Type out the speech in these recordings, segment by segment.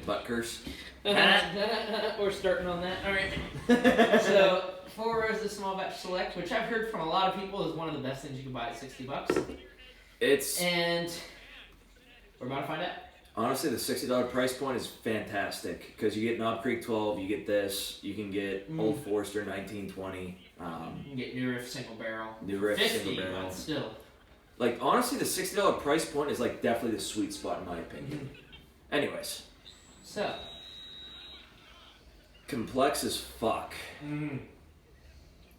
butt curse. We're starting on that. All right. So, Four Roses Small Batch Select, which I've heard from a lot of people is one of the best things you can buy at $60. And we're about to find out. Honestly, the $60 price point is fantastic because you get Knob Creek 12, you get this, you can get Old Forester 1920. You can get New Riff Single Barrel. New Riff 50, Single Barrel. But still. Like, honestly, the $60 price point is, like, definitely the sweet spot in my opinion. Anyways. So. Complex as fuck. Mm.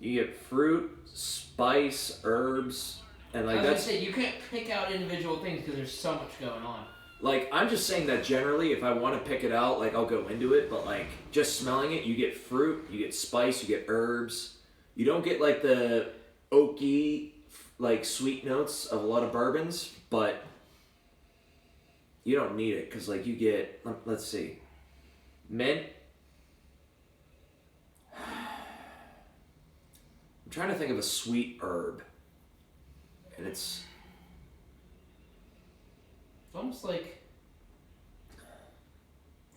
You get fruit, spice, herbs, and like I was gonna say, you can't pick out individual things because there's so much going on. Like, I'm just saying that generally, if I want to pick it out, like, I'll go into it, but, like, just smelling it, you get fruit, you get spice, you get herbs. You don't get, like, the oaky, like, sweet notes of a lot of bourbons, but you don't need it, because, like, you get, let's see, mint. I'm trying to think of a sweet herb, and it's almost like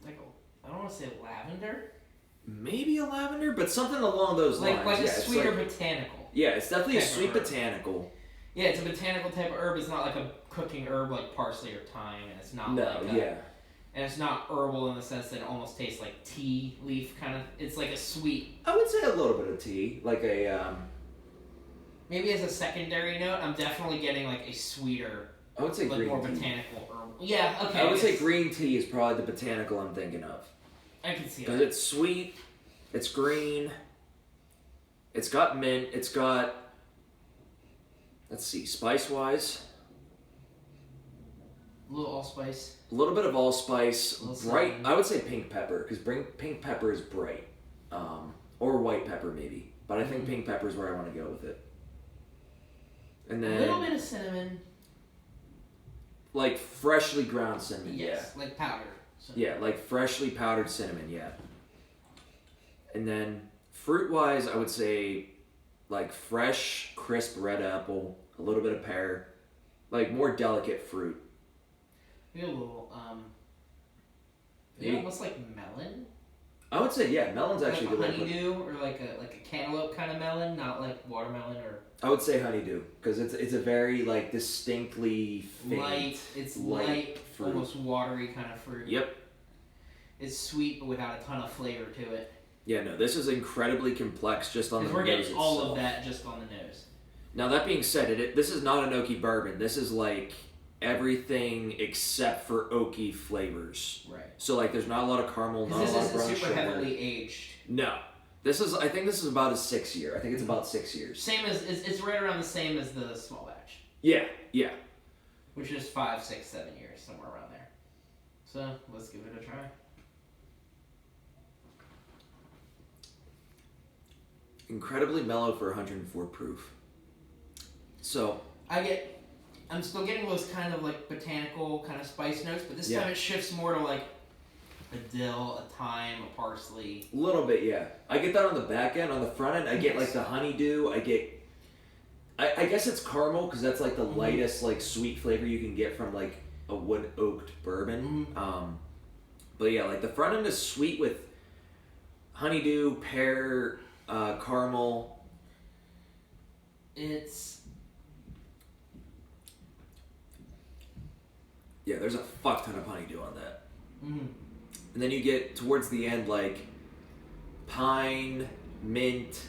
I don't want to say lavender. Maybe a lavender, but something along those lines. Like a yeah, sweeter botanical. Yeah, it's definitely a sweet botanical. Yeah, it's a botanical type of herb. It's not like a cooking herb like parsley or thyme, and it's not and it's not herbal in the sense that it almost tastes like tea leaf kind of. It's like a sweet. I would say a little bit of tea, like a. Maybe as a secondary note, I'm definitely getting like a sweeter. I would say like green more tea. Botanical herb. Yeah, okay. I would say green tea is probably the botanical I'm thinking of. I can see that. Because it's sweet, it's green, it's got mint, it's got, let's see, spice-wise. A little allspice. A little bit of allspice, bright, cinnamon. I would say pink pepper, because pink pepper is bright. Or white pepper maybe, but I think pink pepper is where I want to go with it. And then a little bit of cinnamon. Like freshly ground cinnamon, Yes, like powder. Cinnamon. Yeah, like freshly powdered cinnamon, yeah. And then fruit-wise, I would say like fresh, crisp red apple, a little bit of pear, like more delicate fruit. Maybe a little, almost like melon. I would say, yeah, melon's actually like good. Honeydew, or like a cantaloupe kind of melon, not like watermelon or. I would say honeydew because it's a very like distinctly faint, light, fruit. Almost watery kind of fruit. Yep. It's sweet but without a ton of flavor to it. Yeah, no, this is incredibly complex just on the nose we're getting itself. all of that just on the nose. Now that being said, this is not an oaky bourbon. This is like everything except for oaky flavors. Right. So like, there's not a lot of caramel, not a lot of brown sugar. This isn't super heavily aged. No. I think this is about a 6 year. I think it's about 6 years. Same as it's right around the same as the small batch. Yeah, yeah. Which is 5, 6, 7 years, somewhere around there. So let's give it a try. Incredibly mellow for 104 proof. So I'm still getting those kind of like botanical kind of spice notes, but this time it shifts more to like a dill, a thyme, a parsley. A little bit, yeah. I get that on the back end. On the front end, I get like the honeydew. I guess it's caramel because that's like the lightest like sweet flavor you can get from like a wood oaked bourbon. But yeah, like the front end is sweet with honeydew, pear, caramel. Yeah, there's a fuck ton of honeydew on that. And then you get towards the end like pine, mint,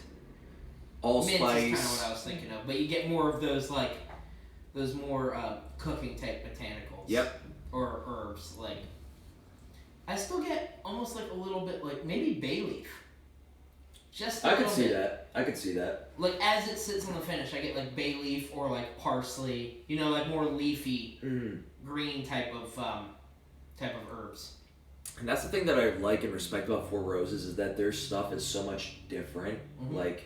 allspice. Mint is kind of what I was thinking of, but you get more of those like those more cooking type botanicals. Yep. Or herbs like. I still get almost like a little bit like maybe bay leaf. Just I could see that. I could see that. Like as it sits on the finish, I get like bay leaf or like parsley. You know, like more leafy, green type of herbs. And that's the thing that I like and respect about Four Roses is that their stuff is so much different. Like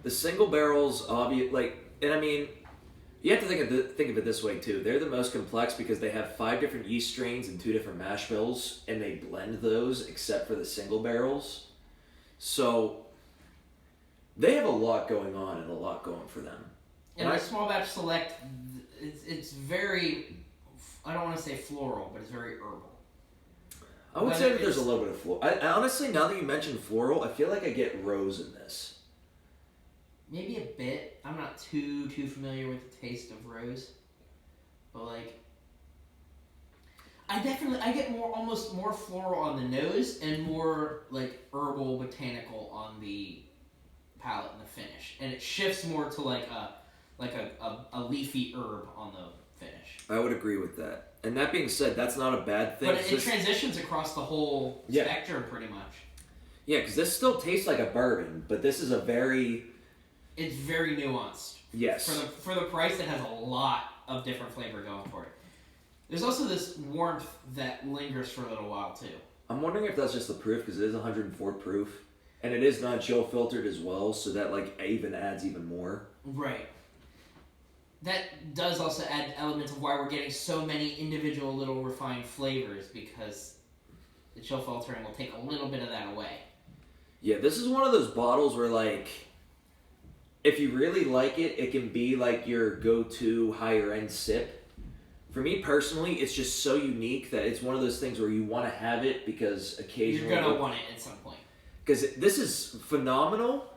the single barrels, and I mean, you have to think of it this way too. They're the most complex because they have 5 different yeast strains and 2 different mash bills, and they blend those except for the single barrels. So they have a lot going on and a lot going for them. And the small batch select, it's very, I don't want to say floral, but it's very herbal. I would say that there's a little bit of floral. I honestly, now that you mentioned floral, I feel like I get rose in this. Maybe a bit. I'm not too familiar with the taste of rose, but like, I get almost more floral on the nose and more like herbal botanical on the palate and the finish, and it shifts more to like a leafy herb on the finish. I would agree with that. And that being said, that's not a bad thing. But it transitions across the whole spectrum pretty much. Yeah, because this still tastes like a bourbon, but this is It's very nuanced. Yes. For the price, it has a lot of different flavor going for it. There's also this warmth that lingers for a little while too. I'm wondering if that's just the proof, because it is 104 proof, and it is non-chill filtered as well, so that like even adds even more. Right. That does also add elements of why we're getting so many individual little refined flavors, because the chill filtering will take a little bit of that away. Yeah, this is one of those bottles where like, if you really like it, it can be like your go-to higher end sip. For me personally, it's just so unique that it's one of those things where you want to have it because occasionally you're gonna want it at some point. Because this is phenomenal.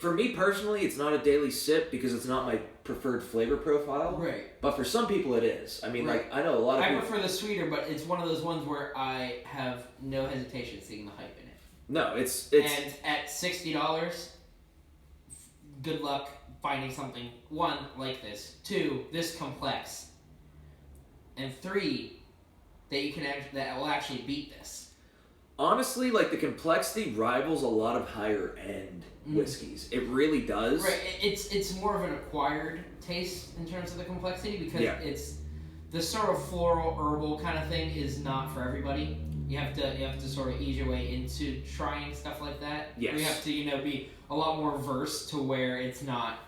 For me personally, it's not a daily sip because it's not my preferred flavor profile. Right. But for some people, it is. I mean, like, I know a lot of people... I prefer the sweeter, but it's one of those ones where I have no hesitation seeing the hype in it. No, it's... And at $60, good luck finding something, one, like this, two, this complex, and three, that will actually beat this. Honestly, like, the complexity rivals a lot of higher end whiskeys. It really does. Right. It's more of an acquired taste in terms of the complexity, because it's the sort of floral herbal kind of thing is not for everybody. You have to sort of ease your way into trying stuff like that. Yes. You have to be a lot more versed to where it's not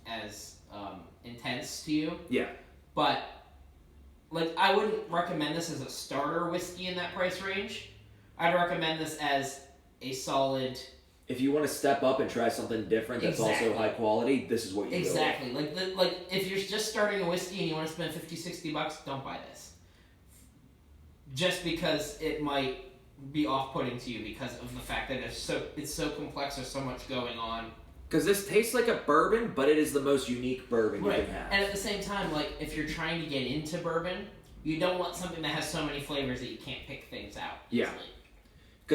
as intense to you. Yeah. But like, I wouldn't recommend this as a starter whiskey in that price range. I'd recommend this as a solid... If you want to step up and try something different that's also high quality, this is what you Exactly. Like if you're just starting a whiskey and you want to spend $50-$60, don't buy this. Just because it might be off-putting to you because of the fact that it's so complex, there's so much going on. Because this tastes like a bourbon, but it is the most unique bourbon you can have. And at the same time, like, if you're trying to get into bourbon, you don't want something that has so many flavors that you can't pick things out easily.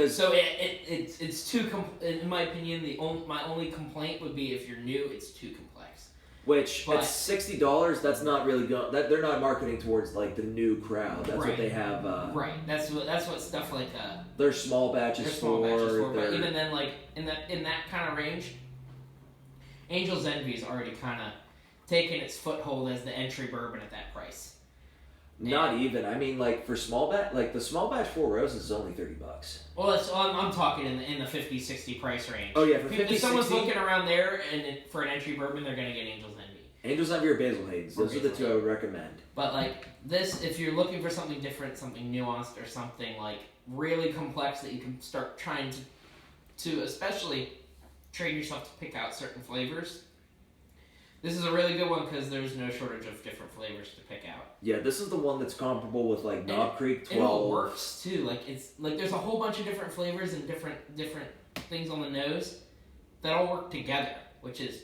So it's too in my opinion, my only complaint would be if you're new, it's too complex. Which at $60, that's not really they're not marketing towards like the new crowd. That's what they have. Right. That's what stuff like they're small batches for. But even then, like in that kind of range, Angel's Envy is already kind of taken its foothold as the entry bourbon at that price. Not even. I mean, like for small batch, like the small batch Four Roses is only $30. Well, I'm talking in the 50-60 price range. Oh yeah, for 50, if someone's looking around there and for an entry bourbon, they're gonna get Angel's Envy. Angel's Envy or Basil Hayden's. Those are the two I would recommend. But like this, if you're looking for something different, something nuanced, or something like really complex that you can start trying to especially train yourself to pick out certain flavors. This is a really good one because there's no shortage of different flavors to pick out. Yeah, this is the one that's comparable with like Knob Creek 12. It all works too. Like it's like there's a whole bunch of different flavors and different things on the nose that all work together, which is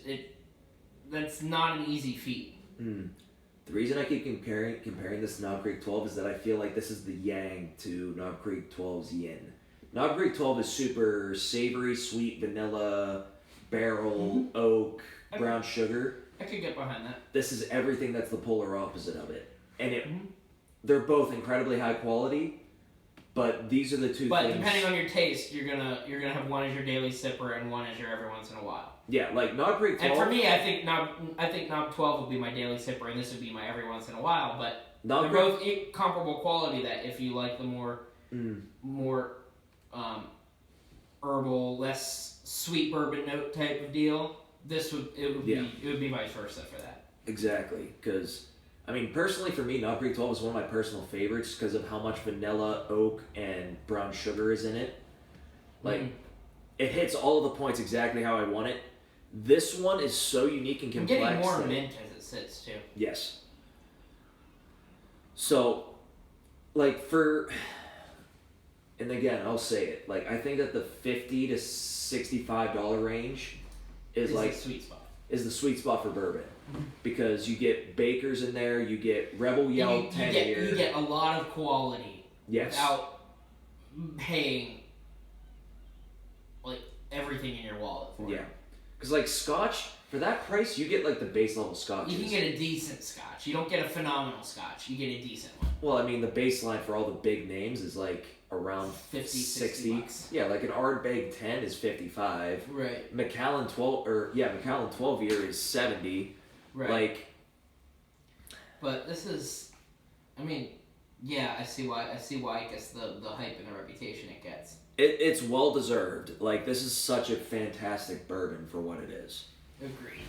that's not an easy feat. The reason I keep comparing this to Knob Creek 12 is that I feel like this is the yang to Knob Creek 12's yin. Knob Creek 12 is super savory, sweet, vanilla, barrel, oak, brown sugar. I could get behind that. This is everything that's the polar opposite of it. And they're both incredibly high quality, but these are the two things. But depending on your taste, you're gonna have one as your daily sipper and one as your every once in a while. Yeah, like Knob Creek 12. And for me, I think Knob 12 would be my daily sipper, and this would be my every once in a while. But they're both comparable quality. That if you like the more herbal, less sweet bourbon note type of deal, it would be vice versa for that. Exactly, because I mean, personally for me, Knob Creek 12 is one of my personal favorites because of how much vanilla, oak, and brown sugar is in it. Like, it hits all of the points exactly how I want it. This one is so unique and complex. I'm getting more mint as it sits too. Yes. So, like and again, I'll say it, like, I think that the $50 to $65 range is like the sweet spot. Is the sweet spot for bourbon, because you get Bakers in there, you get Rebel Yell 10-year. You get a lot of quality. Yes. Without paying like everything in your wallet for it. Yeah, because like Scotch, for that price, you get like the base level Scotch. You can get a decent Scotch. You don't get a phenomenal Scotch. You get a decent one. Well, I mean, the baseline for all the big names is like around 50, 60 bucks. Yeah, like an Ardbeg 10 is 55. Right. Macallan 12 year is 70. Right. Like, but this is, I mean, yeah, I see why it gets the hype and the reputation it gets. It's well deserved. Like, this is such a fantastic bourbon for what it is. Agreed.